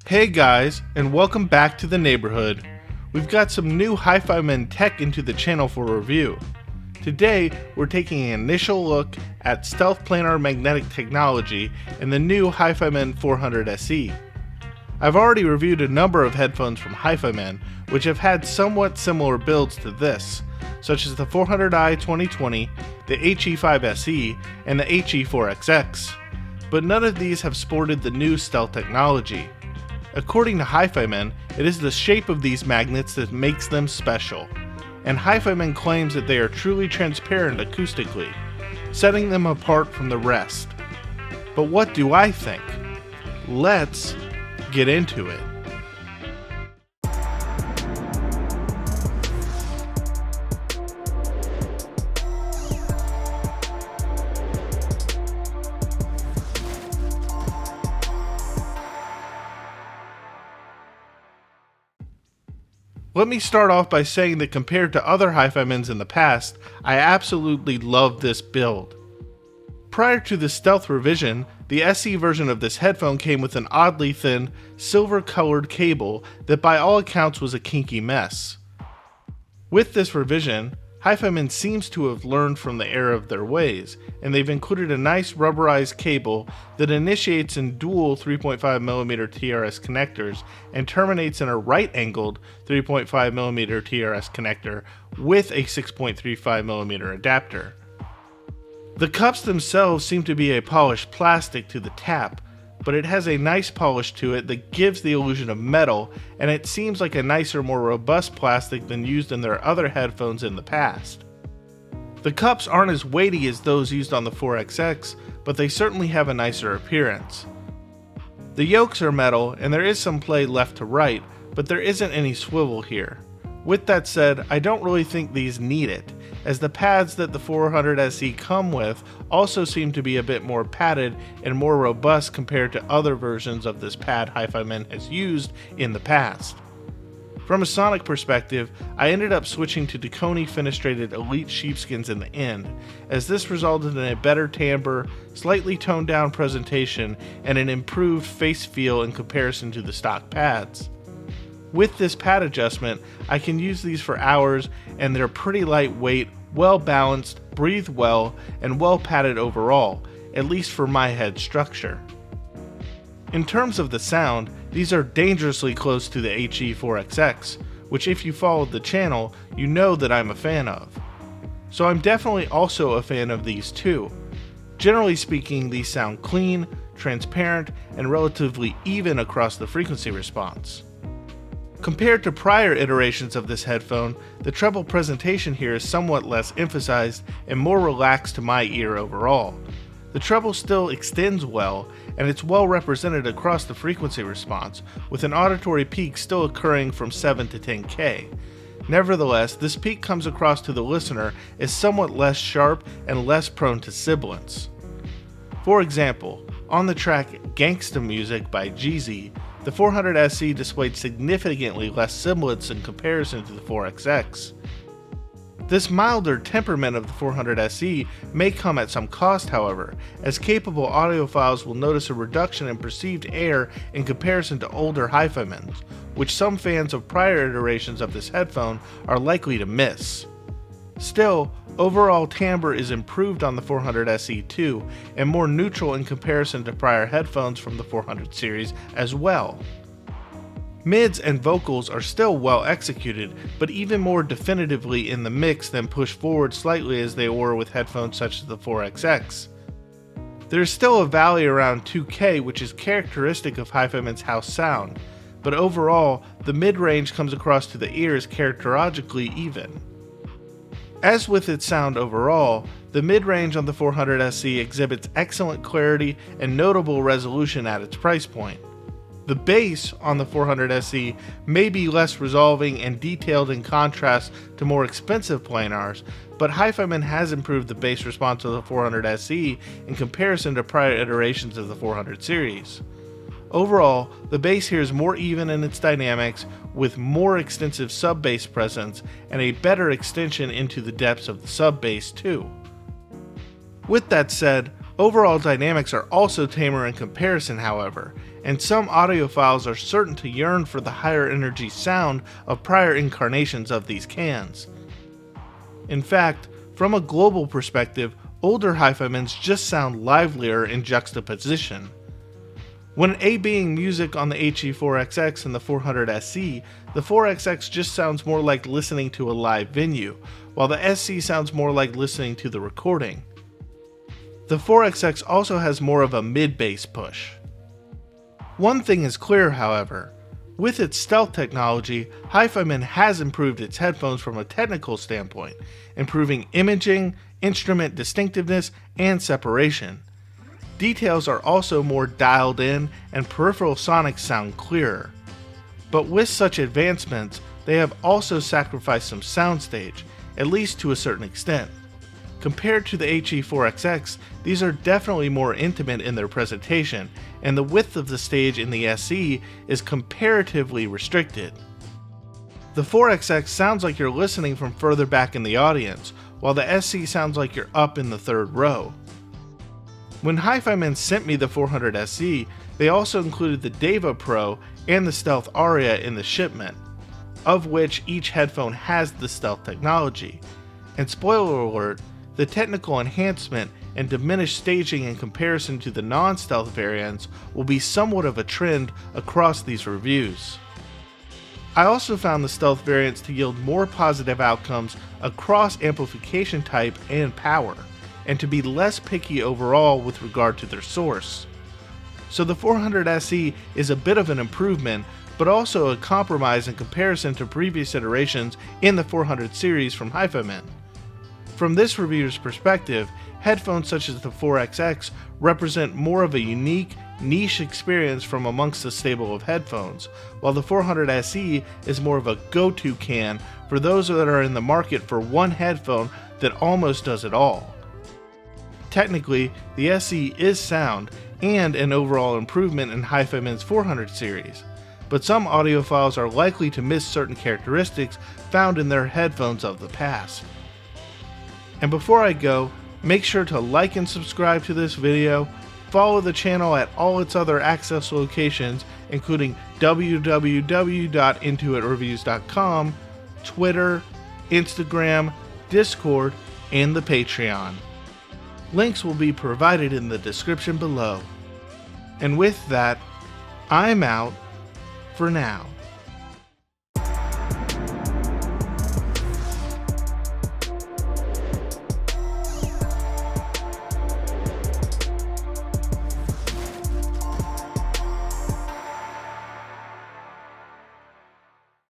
Hey guys, and welcome back to the neighborhood. We've got some new HIFIMAN tech into the channel for review. Today, we're taking an initial look at stealth planar magnetic technology and the new HIFIMAN HE400se. I've already reviewed a number of headphones from HIFIMAN, which have had somewhat similar builds to this, such as the 400i 2020, the HE5se, and the HE4XX. But none of these have sported the new stealth technology. According to HIFIMAN, it is the shape of these magnets that makes them special, and HIFIMAN claims that they are truly transparent acoustically, setting them apart from the rest. But what do I think? Let's get into it. Let me start off by saying that compared to other HIFIMANs in the past, I absolutely love this build. Prior to the stealth revision, the SE version of this headphone came with an oddly thin, silver-colored cable that by all accounts was a kinky mess. With this revision, HIFIMAN seems to have learned from the error of their ways, and they've included a nice rubberized cable that initiates in dual 3.5mm TRS connectors and terminates in a right-angled 3.5mm TRS connector with a 6.35mm adapter. The cups themselves seem to be a polished plastic to the tap, but it has a nice polish to it that gives the illusion of metal, and it seems like a nicer, more robust plastic than used in their other headphones in the past. The cups aren't as weighty as those used on the 4XX, but they certainly have a nicer appearance. The yokes are metal, and there is some play left to right, but there isn't any swivel here. With that said, I don't really think these need it, as the pads that the 400se come with also seem to be a bit more padded and more robust compared to other versions of this pad HIFIMAN has used in the past. From a sonic perspective, I ended up switching to Dakoni fenestrated Elite sheepskins in the end, as this resulted in a better timbre, slightly toned down presentation, and an improved face feel in comparison to the stock pads. With this pad adjustment, I can use these for hours, and they're pretty lightweight, well balanced, breathe well, and well padded overall, at least for my head structure. In terms of the sound, these are dangerously close to the HE4XX, which if you followed the channel, you know that I'm a fan of. So I'm definitely also a fan of these too. Generally speaking, these sound clean, transparent, and relatively even across the frequency response. Compared to prior iterations of this headphone, the treble presentation here is somewhat less emphasized and more relaxed to my ear overall. The treble still extends well, and it's well represented across the frequency response, with an auditory peak still occurring from 7 to 10K. Nevertheless, this peak comes across to the listener as somewhat less sharp and less prone to sibilance. For example, on the track Gangsta Music by Jeezy, the 400se displayed significantly less sibilance in comparison to the 4XX. This milder temperament of the 400se may come at some cost, however, as capable audiophiles will notice a reduction in perceived air in comparison to older HIFIMANs, which some fans of prior iterations of this headphone are likely to miss. Still, overall timbre is improved on the 400se too, and more neutral in comparison to prior headphones from the 400 series as well. Mids and vocals are still well executed, but even more definitively in the mix than pushed forward slightly as they were with headphones such as the 4XX. There is still a valley around 2K, which is characteristic of HIFIMAN's house sound, but overall, the mid-range comes across to the ear as characterologically even. As with its sound overall, the mid-range on the 400se exhibits excellent clarity and notable resolution at its price point. The bass on the 400se may be less resolving and detailed in contrast to more expensive planars, but HIFIMAN has improved the bass response of the 400se in comparison to prior iterations of the 400 series. Overall, the bass here is more even in its dynamics, with more extensive sub-bass presence and a better extension into the depths of the sub-bass too. With that said, Overall dynamics are also tamer in comparison, however, and some audiophiles are certain to yearn for the higher energy sound of prior incarnations of these cans. In fact, from a global perspective, older HIFIMANs just sound livelier in juxtaposition. When A-Bing music on the HE4XX and the 400SE, the 4XX just sounds more like listening to a live venue, while the SC sounds more like listening to the recording. The 4XX also has more of a mid-bass push. One thing is clear, however. With its stealth technology, HIFIMAN has improved its headphones from a technical standpoint, improving imaging, instrument distinctiveness, and separation. Details are also more dialed in, and peripheral sonics sound clearer. But with such advancements, they have also sacrificed some soundstage, at least to a certain extent. Compared to the HE4XX, these are definitely more intimate in their presentation, and the width of the stage in the SE is comparatively restricted. The 4XX sounds like you're listening from further back in the audience, while the SE sounds like you're up in the third row. When HIFIMAN sent me the 400SE, they also included the Deva Pro and the Stealth Aria in the shipment, of which each headphone has the stealth technology. And spoiler alert, the technical enhancement and diminished staging in comparison to the non-stealth variants will be somewhat of a trend across these reviews. I also found the stealth variants to yield more positive outcomes across amplification type and power, and to be less picky overall with regard to their source. So the 400SE is a bit of an improvement, but also a compromise in comparison to previous iterations in the 400 series from HIFIMAN. From this reviewer's perspective, headphones such as the 4XX represent more of a unique, niche experience from amongst the stable of headphones, while the 400SE is more of a go-to can for those that are in the market for one headphone that almost does it all. Technically, the SE is sound and an overall improvement in HIFIMAN's 400 series, but some audiophiles are likely to miss certain characteristics found in their headphones of the past. And before I go, make sure to like and subscribe to this video, follow the channel at all its other access locations, including www.InToItReviews.com, Twitter, Instagram, Discord, and the Patreon. Links will be provided in the description below. And with that, I'm out for now.